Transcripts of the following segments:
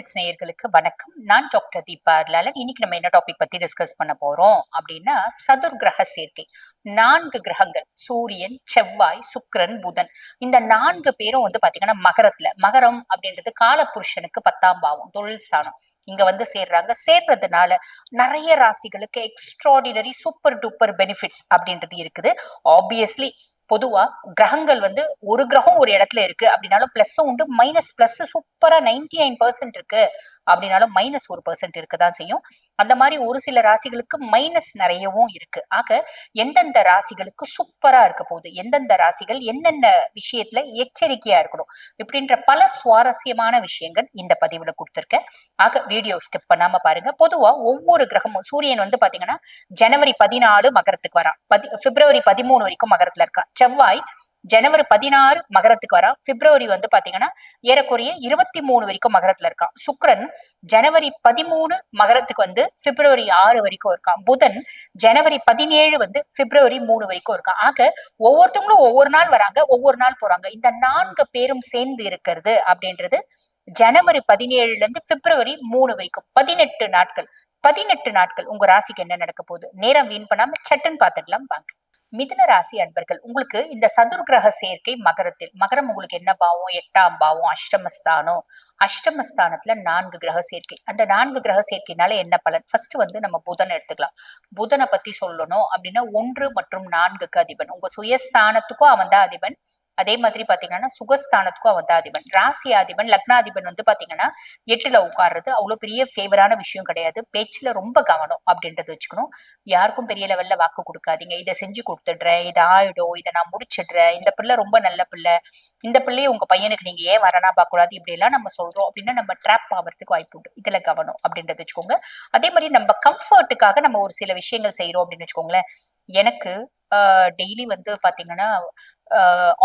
Planets நேயர்களுக்கு வணக்கம். நான் டாக்டர் தீபா லாலன். இன்னைக்கு நம்ம என்ன டாபிக் பத்தி டிஸ்கஸ் பண்ண போறோம் அப்படின்னா, சதுர் கிரக சேர்க்கை. 4 கிரகங்கள் சூரியன், செவ்வாய், சுக்கிரன், புதன். இந்த 4 பேரும் பாத்தீங்கன்னா மகரத்துல, மகரம் அப்படின்றது காலபுருஷனுக்கு 10ஆம் பாவம், தொழில் ஸ்தானம். இங்க சேர்றாங்க. சேர்றதுனால நிறைய ராசிகளுக்கு எக்ஸ்ட்ராடினரி சூப்பர் டூப்பர் பெனிஃபிட்ஸ் அப்படின்றது இருக்குது. ஆப்வியஸ்லி பொதுவா கிரகங்கள் ஒரு கிரகம் ஒரு இடத்துல இருக்கு அப்படின்னாலும் பிளஸும் உண்டு, மைனஸ் பிளஸ் சூப்பரா 99% இருக்கு அப்படின்னாலும் மைனஸ் 1% இருக்குதான் செய்யும். அந்த மாதிரி ஒரு சில ராசிகளுக்கு மைனஸ் நிறையவும் இருக்கு. ஆக எந்தெந்த ராசிகளுக்கு சூப்பரா இருக்க போகுது, எந்தெந்த ராசிகள் என்னென்ன விஷயத்துல எச்சரிக்கையா இருக்கணும் இப்படின்ற பல சுவாரஸ்யமான விஷயங்கள் இந்த பதிவுல கொடுத்திருக்கேன். ஆக வீடியோ ஸ்கிப் பண்ணாம பாருங்க. பொதுவா ஒவ்வொரு கிரகமும் சூரியன் பாத்தீங்கன்னா ஜனவரி 14 மகரத்துக்கு வரா, பிப்ரவரி 13 வரைக்கும் மகரத்துல இருக்கா. செவ்வாய் ஜனவரி 16 மகரத்துக்கு வரா, பிப்ரவரி பாத்தீங்கன்னா ஏறக்குறைய 23 வரைக்கும் மகரத்துல இருக்கான். சுக்கிரன் ஜனவரி 13 மகரத்துக்கு பிப்ரவரி 6 வரைக்கும் இருக்கான். புதன் ஜனவரி 17 பிப்ரவரி 3 வரைக்கும் இருக்கான். ஆக ஒவ்வொருத்தவங்களும் ஒவ்வொரு நாள் வராங்க, ஒவ்வொரு நாள் போறாங்க. இந்த 4 பேரும் சேர்ந்து இருக்கிறது அப்படின்றது ஜனவரி 17 இருந்து பிப்ரவரி 3 வரைக்கும் 18 நாட்கள். 18 நாட்கள் உங்க ராசிக்கு என்ன நடக்க போகுது, நேரம் வீண் பண்ணாம சட்டுன்னு பாத்துக்கலாம் வாங்க. மிதுன ராசி அன்பர்கள், உங்களுக்கு இந்த சதுர் கிரக சேர்க்கை மகரத்தில், மகரம் உங்களுக்கு என்ன பாவம், 8ஆம் பாவம், அஷ்டமஸ்தானம். அஷ்டமஸ்தானத்துல 4 கிரக சேர்க்கை. அந்த 4 கிரக சேர்க்கைனால என்ன பலன்? ஃபர்ஸ்ட் நம்ம புதனை எடுத்துக்கலாம். புதனை பத்தி சொல்லணும் அப்படின்னா 1 மற்றும் 4க்கு அதிபன், உங்க சுயஸ்தானத்துக்கும் அவன் தான் அதிபன். அதே மாதிரி பாத்தீங்கன்னா சுகஸ்தானத்துக்கும் அவன் தான் அதிபன். ராசி அதிபன் லக்னாதிபன் பாத்தீங்கன்னா 8ல உட்கார்றது அவ்வளவு பெரிய ஃபேவரான விஷயம் கிடையாது. பேச்சுல ரொம்ப கவனம் அப்படின்றது வச்சுக்கணும். யாருக்கும் பெரிய லெவல்ல வாக்கு கொடுக்காதீங்க. இதை செஞ்சு கொடுத்துடுறேன், இதை ஆயிடும், இதை நான் முடிச்சிடுறேன், இந்த பிள்ளை ரொம்ப நல்ல பிள்ளை, இந்த பிள்ளையை உங்க பையனுக்கு நீங்க ஏன் வரனா பார்க்கக்கூடாது, இப்படி எல்லாம் நம்ம சொல்றோம் அப்படின்னா நம்ம ட்ராப் ஆகிறதுக்கு வாய்ப்பு உண்டு. இதுல கவனம் அப்படின்றது வச்சுக்கோங்க. அதே மாதிரி நம்ம கம்ஃபர்ட்டுக்காக நம்ம ஒரு சில விஷயங்கள் செய்யறோம் அப்படின்னு வச்சுக்கோங்களேன். எனக்கு டெய்லி பாத்தீங்கன்னா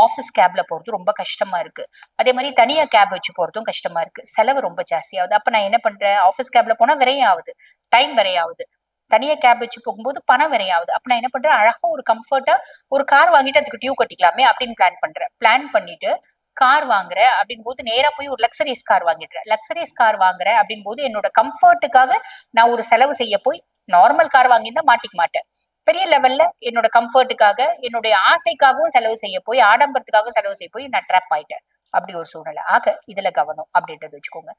ஆஃபீஸ் கேப்ல போறது ரொம்ப கஷ்டமா இருக்கு. அதே மாதிரி தனியா கேப் வச்சு போறதும் கஷ்டமா இருக்கு. செலவு ரொம்ப ஜாஸ்தி ஆகுது. அப்ப நான் என்ன பண்றேன், ஆஃபீஸ் கேப்ல போனா விரையும் ஆகுது, டைம் விரையாகுது. தனியா கேப் வச்சு போகும்போது பணம் விரையாகுது. அப்ப நான் என்ன பண்றேன், அழகா ஒரு கம்ஃபர்ட்டா ஒரு கார் வாங்கிட்டு அதுக்கு டியூ கட்டிக்கலாமே அப்படின்னு பிளான் பண்றேன். பிளான் பண்ணிட்டு கார் வாங்குறேன் அப்படின் போது நேரா போய் ஒரு லக்ஸரிஸ் கார் வாங்கிடுறேன். லக்ஸரிஸ் கார் வாங்குறேன் அப்படின் போது என்னோட கம்ஃபர்ட்டுக்காக நான் ஒரு செலவு செய்ய போய் நார்மல் கார் வாங்கியிருந்தா மாட்டிக்க மாட்டேன். பெரிய லெவல்ல என்னோட கம்ஃபர்ட்டுக்காக என்னுடைய ஆசைக்காகவும் செலவு செய்ய போய், ஆடம்பரத்துக்காகவும் செலவு செய்ய போய் நான் ட்ராப் ஆயிட்டேன். அப்படி ஒரு சூழ்நிலை. ஆக இதுல கவனம் அப்படின்றது வச்சுக்கோங்க.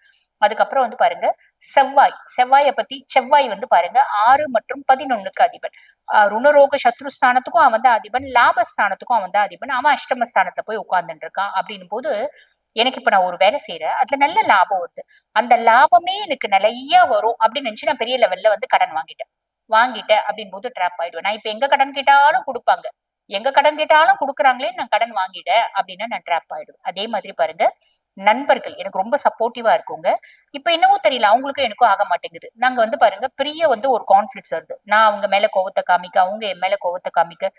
அதுக்கப்புறம் பாருங்க, செவ்வாய். செவ்வாயை பத்தி செவ்வாய் பாருங்க 6 மற்றும் 11க்கு அதிபன். ருணரோக சத்ருஸ்தானத்துக்கும் அவன் தான் அதிபன், லாபஸ்தானத்துக்கும் அவன் தான் அதிபன். அவன் அஷ்டமஸ்தானத்துல போய் உட்கார்ந்துட்டு இருக்கான். அப்படின்னும் போது எனக்கு இப்ப நான் ஒரு வேலை செய்யறேன், அதுல நல்ல லாபம் வருது. அந்த லாபமே எனக்கு நிறைய வரும் அப்படின்னு நினைச்சு நான் பெரிய லெவல்ல கடன் வாங்கிட்டேன் அப்படின் போது ட்ராப் ஆயிடுவேன். நான் இப்ப எங்க கடன் கேட்டாலும் கொடுப்பாங்க, எங்க கடன் கேட்டாலும் கொடுக்குறாங்களே, நான் கடன் வாங்கிட்டேன் அப்படின்னா நான் ட்ராப் ஆயிடுவேன். அதே மாதிரி பாருங்க, நண்பர்கள் எனக்கு ரொம்ப சப்போர்ட்டிவா இருக்குங்க. இப்ப என்னவோ தெரியல, அவங்களுக்கும் எனக்கும் ஆக மாட்டேங்குது. நாங்க பாருங்க பெரிய ஒரு கான்ஃபிளிக்ஸ் வருது. நான் அவங்க மேல கோவத்தை காமிக்க, அவங்க என் மேல கோவத்தை காமிக்க,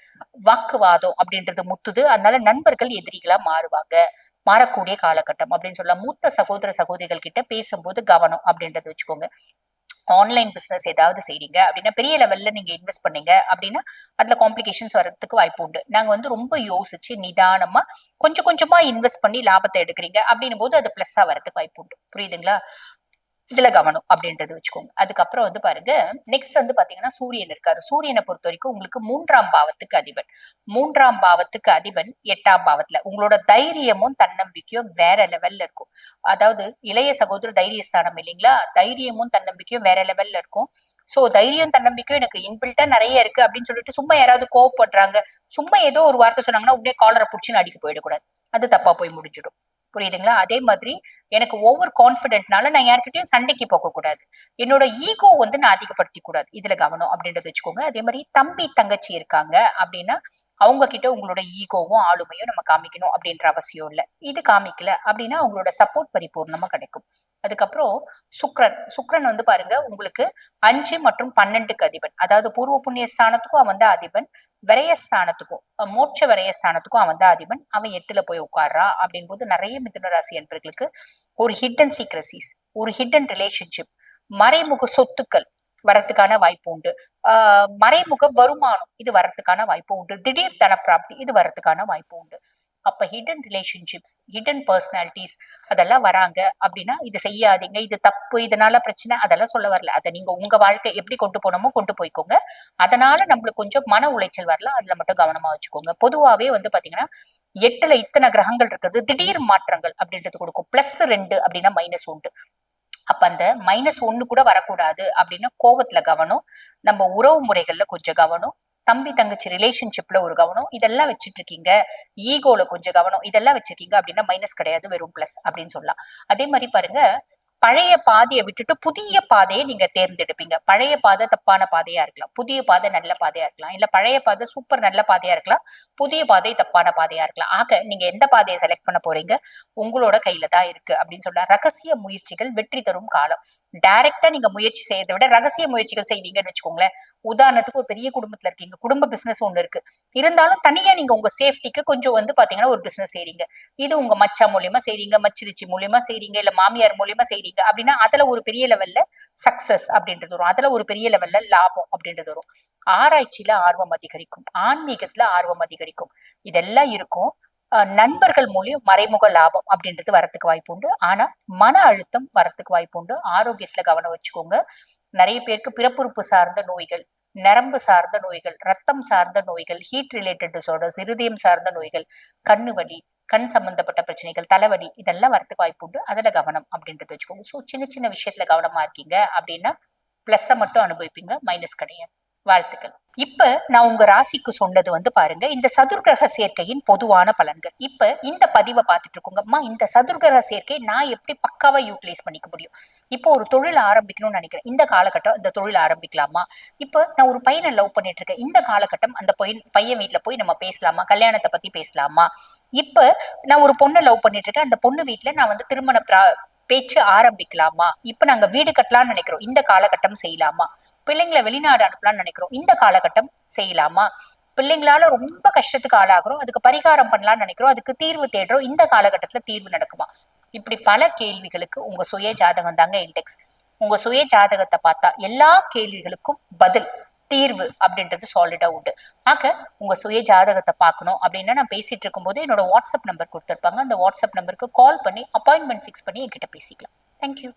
வாக்குவாதம் அப்படின்றது முத்துது. அதனால நண்பர்கள் எதிரிகளா மாறக்கூடிய காலகட்டம் அப்படின்னு சொல்லலாம். மூத்த சகோதர சகோதரிகள் கிட்ட பேசும்போது கவனம் அப்படின்றத வச்சுக்கோங்க. ஆன்லைன் பிசினஸ் ஏதாவது செய்றீங்க அப்படின்னா, பெரிய லெவல்ல நீங்க இன்வெஸ்ட் பண்ணீங்க அப்படின்னா அதுல காம்ப்ளிகேஷன்ஸ் வர்றதுக்கு வாய்ப்பு உண்டு. நாங்க ரொம்ப யோசிச்சு நிதானமா கொஞ்சம் கொஞ்சமா இன்வெஸ்ட் பண்ணி லாபத்தை எடுக்கிறீங்க அப்படின்னும் போது அது பிளஸ்ஸா வரதுக்கு வாய்ப்பு உண்டு. புரியுதுங்களா? இதுல கவனம் அப்படின்றது வச்சுக்கோங்க. அதுக்கப்புறம் பாருங்க, நெக்ஸ்ட் பாத்தீங்கன்னா சூரியன் இருக்காரு. சூரியனை பொறுத்த வரைக்கும் உங்களுக்கு 3ஆம் பாவத்துக்கு அதிபன். 3ஆம் பாவத்துக்கு அதிபன் 8ஆம் பாவத்துல. உங்களோட தைரியமும் தன்னம்பிக்கையும் வேற லெவல்ல இருக்கும். அதாவது இளைய சகோதரர் தைரியஸ்தானம் இல்லைங்களா, தைரியமும் தன்னம்பிக்கையும் வேற லெவல்ல இருக்கும். சோ தைரியம் தன்னம்பிக்கையும் எனக்கு இன்பில்ட்டா நிறைய இருக்கு அப்படின்னு சொல்லிட்டு சும்மா யாராவது கோவப்படுறாங்க, சும்மா ஏதோ ஒரு வார்த்தை சொன்னாங்கன்னா உடனே காலரை புடிச்சுன்னு அடிக்க போயிடக்கூடாது. அது தப்பா போய் முடிஞ்சிடும். புரியுதுங்களா? அதே மாதிரி எனக்கு ஓவர் கான்பிடென்ட்னால நான் யார்கிட்டயும் சண்டைக்கு போக கூடாது. என்னோட ஈகோ நான் அதிகப்படுத்திக் கூடாது. இதுல கவனம் அப்படின்றத வச்சுக்கோங்க. அதே மாதிரி தம்பி தங்கச்சி இருக்காங்க அப்படின்னா அவங்க கிட்ட உங்களோட ஈகோவும் ஆளுமையும் நம்ம காமிக்கணும் அப்படின்ற அவசியம் இல்லை. இது காமிக்கல அப்படின்னா அவங்களோட சப்போர்ட் பரிபூர்ணமா கிடைக்கும். அதுக்கப்புறம் சுக்ரன் பாருங்க உங்களுக்கு 5 மற்றும் 12க்கு அதிபன். அதாவது பூர்வ புண்ணிய ஸ்தானத்துக்கும் அவன் தான் அதிபன், விரயஸ்தானத்துக்கும் மோட்ச விரயஸ்தானத்துக்கும் அவன் தான் அதிபன். அவன் 8ல போய் உட்கார்றா அப்படின் போது நிறைய மிதுன ராசி என்பர்களுக்கு ஒரு ஹிடன் சீக்ரசிஸ், ஒரு ஹிடன் ரிலேஷன்ஷிப், மறைமுக சொத்துக்கள் வரத்துக்கான வாய்ப்பு உண்டு. மறைமுக வருமானம் இது வரத்துக்கான வாய்ப்பு உண்டு. திடீர் தன பிராப்தி இது வரத்துக்கான வாய்ப்பு உண்டு. அப்ப ஹிடன் ரிலேஷன்ஷிப்ஸ், ஹிடன் பர்சனாலிட்டிஸ் அதெல்லாம் வராங்க அப்படின்னா இது செய்யாதீங்க, இது தப்பு, இதனால பிரச்சனை, அதெல்லாம் சொல்ல வரல. அதை நீங்க உங்க வாழ்க்கை எப்படி கொண்டு போனோமோ கொண்டு போய்க்கோங்க. அதனால நம்மளுக்கு கொஞ்சம் மன உளைச்சல் வரலாம், அதுல மட்டும் கவனமா வச்சுக்கோங்க. பொதுவாவே வந்து பாத்தீங்கன்னா 8ல இத்தனை கிரகங்கள் இருக்கிறது திடீர் மாற்றங்கள் அப்படின்றது கொடுக்கும். +2 அப்படின்னா -1. அப்ப அந்த -1 கூட வரக்கூடாது அப்படின்னா கோவத்துல கவனம், நம்ம உறவு முறைகள்ல கொஞ்சம் கவனம், தம்பி தங்கச்சி ரிலேஷன்ஷிப்ல ஒரு கவனம், இதெல்லாம் வச்சுட்டு இருக்கீங்க, ஈகோல கொஞ்சம் கவனம், இதெல்லாம் வச்சிருக்கீங்க அப்படின்னா மைனஸ் கிடையாது, வெறும் பிளஸ் அப்படின்னு சொல்லலாம். அதே மாதிரி பாருங்க, பழைய பாதையை விட்டுட்டு புதிய பாதையை நீங்க தேர்ந்தெடுப்பீங்க. பழைய பாதை தப்பான பாதையா இருக்கலாம், புதிய பாதை நல்ல பாதையா இருக்கலாம், இல்ல பழைய பாதை சூப்பர் நல்ல பாதையா இருக்கலாம், புதிய பாதை தப்பான பாதையா இருக்கலாம். ஆக நீங்க எந்த பாதையை செலக்ட் பண்ண போறீங்க உங்களோட கையில தான் இருக்கு அப்படின்னு சொல்ல. ரகசிய முயற்சிகள் வெற்றி தரும் காலம். டைரக்டா நீங்க முயற்சி செய்யறதை விட ரகசிய முயற்சிகள் செய்வீங்கன்னு வச்சுக்கோங்களேன். உதாரணத்துக்கு ஒரு பெரிய குடும்பத்துல இருக்கீங்க, குடும்ப பிசினஸ் ஒண்ணு இருக்கு, இருந்தாலும் தனியா நீங்க உங்க சேஃப்டிக்கு கொஞ்சம் வந்து பாத்தீங்கன்னா ஒரு பிசினஸ் செய்றீங்க. இது உங்க மச்சா மூலியமா செய்றீங்க, மச்சிருச்சி மூலியமா செய்றீங்க, இல்ல மாமியார் மூலியமா செய்றீங்க அப்படின்னா அதுல ஒரு பெரிய லெவல்ல சக்சஸ் அப்படின்றது வரும், அதுல ஒரு பெரிய லெவல்ல லாபம் அப்படின்றது வரும். ஆராய்ச்சியில ஆர்வம் அதிகரிக்கும், ஆன்மீகத்துல ஆர்வம் அதிகரிக்கும், இதெல்லாம் இருக்கும். நண்பர்கள் மூலியம் மறைமுக லாபம் அப்படின்றது வரத்துக்கு வாய்ப்பு உண்டு. ஆனா மன அழுத்தம் வரத்துக்கு வாய்ப்பு உண்டு. ஆரோக்கியத்துல கவனம் வச்சுக்கோங்க. நிறைய பேருக்கு பிறப்புறுப்பு சார்ந்த நோய்கள், நரம்பு சார்ந்த நோய்கள், ரத்தம் சார்ந்த நோய்கள், ஹீட் ரிலேட்டட் டிசார்டர்ஸ், இருதயம் சார்ந்த நோய்கள், கண்ணு வலி, கண் சம்பந்தப்பட்ட பிரச்சனைகள், தலைவலி, இதெல்லாம் வரத்துக்கு வாய்ப்பு உண்டு. அதுல கவனம் அப்படின்றது வச்சுக்கோங்க. ஸோ சின்ன சின்ன விஷயத்துல கவனமா இருக்கீங்க அப்படின்னா பிளஸ்ஸை மட்டும் அனுபவிப்பீங்க, மைனஸ் கிடையாது. வாழ்த்துக்கள். இப்ப நான் உங்க ராசிக்கு சொன்னது வந்து பாருங்க இந்த சதுர்கிரக சேர்க்கையின் பொதுவான பலன்கள். இப்ப இந்த பதிவை பார்த்துட்டு இருக்கோங்கம்மா, இந்த சதுர்கிரக சேர்க்கை நான் எப்படி பக்காவா யூட்டிலைஸ் பண்ணிக்க முடியும்? இப்போ ஒரு தொழில் ஆரம்பிக்கணும்னு நினைக்கிறேன், இந்த காலகட்டம் இந்த தொழில் ஆரம்பிக்கலாமா? இப்ப நான் ஒரு பையனை லவ் பண்ணிட்டு இருக்கேன், இந்த காலகட்டம் அந்த பையன் வீட்டுல போய் நம்ம பேசலாமா, கல்யாணத்தை பத்தி பேசலாமா? இப்ப நான் ஒரு பொண்ணை லவ் பண்ணிட்டு இருக்கேன், அந்த பொண்ணு வீட்டுல நான் வந்து திருமண பேச்சு ஆரம்பிக்கலாமா? இப்ப நாங்க வீடு கட்டலாம்னு நினைக்கிறோம், இந்த காலகட்டம் செய்யலாமா? பிள்ளைங்களை வெளிநாடு அனுப்பலாம்னு நினைக்கிறோம், இந்த காலகட்டம் செய்யலாமா? பிள்ளைங்களால ரொம்ப கஷ்டத்துக்கு ஆளாகிறோம், அதுக்கு பரிகாரம் பண்ணலாம்னு நினைக்கிறோம், அதுக்கு தீர்வு தேடுறோம், இந்த காலகட்டத்துல தீர்வு நடக்குமா? இப்படி பல கேள்விகளுக்கு உங்க சுய ஜாதகம் தாங்க இண்டெக்ஸ். உங்க சுய ஜாதகத்தை பார்த்தா எல்லா கேள்விகளுக்கும் பதில், தீர்வு அப்படின்றது சாலிடா உண்டு. ஆக உங்க சுய ஜாதகத்தை பார்க்கணும் அப்படின்னா நான் பேசிட்டு இருக்கும் போது என்னோட வாட்ஸ்அப் நம்பர் கொடுத்துருப்பாங்க, அந்த வாட்ஸ்அப் நம்பருக்கு கால் பண்ணி அப்பாயின்மெண்ட் ஃபிக்ஸ் பண்ணி என்கிட்ட பேசிக்கலாம். தேங்க்யூ.